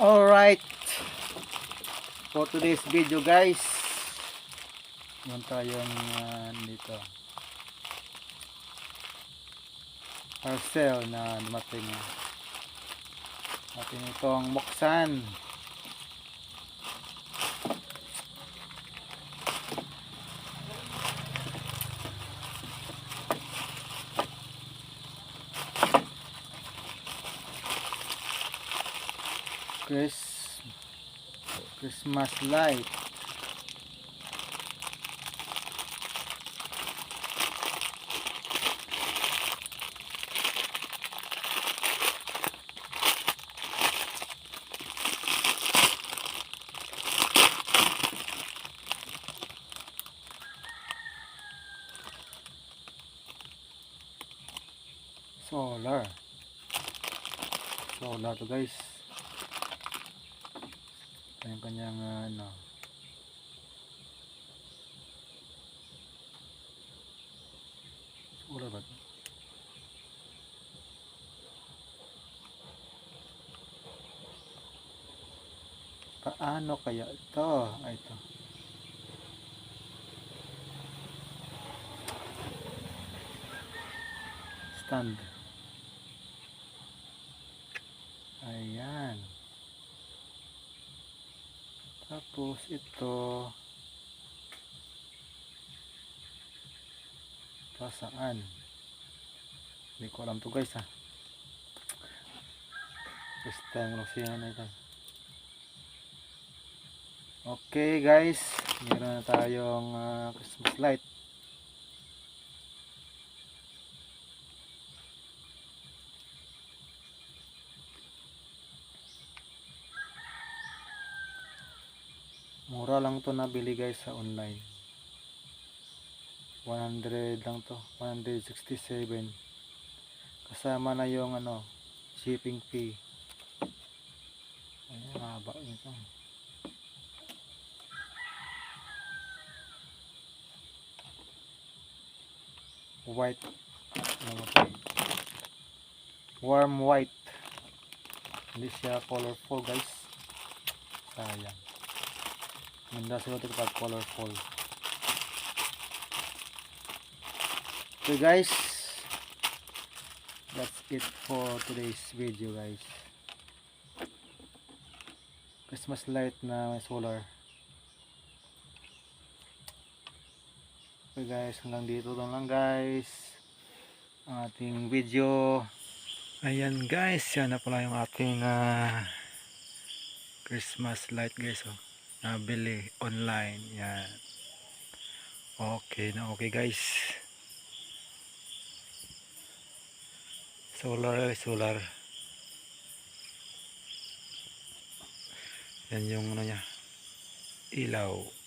Alright, for today's video guys, meron tayong dito parcel na dumating. Atin itong buksan. Christmas light. Solar to guys. Kanyang solar ba ito? Paano kaya ito? Ito stand. Ayan. Tapos ito saan? Hindi ko alam to guys ha. First time lang siya na ito. Okay guys, meron na tayong Christmas light. Mura lang to nabili guys sa online. 100 lang to, 167. Kasama na yung shipping fee. Ayan, haba nito. White, warm white. Hindi siya colorful guys. Sayang. Ganda siguro ito kapag colorful. Okay guys, that's it for today's video guys. Christmas light na may solar. Okay guys, hanggang dito lang guys ang ating video. Ayan guys, yan na pala yung ating Christmas light guys. Nabili online. Yan. Okay na okay guys. Solar. Yan yung niya. Ilaw.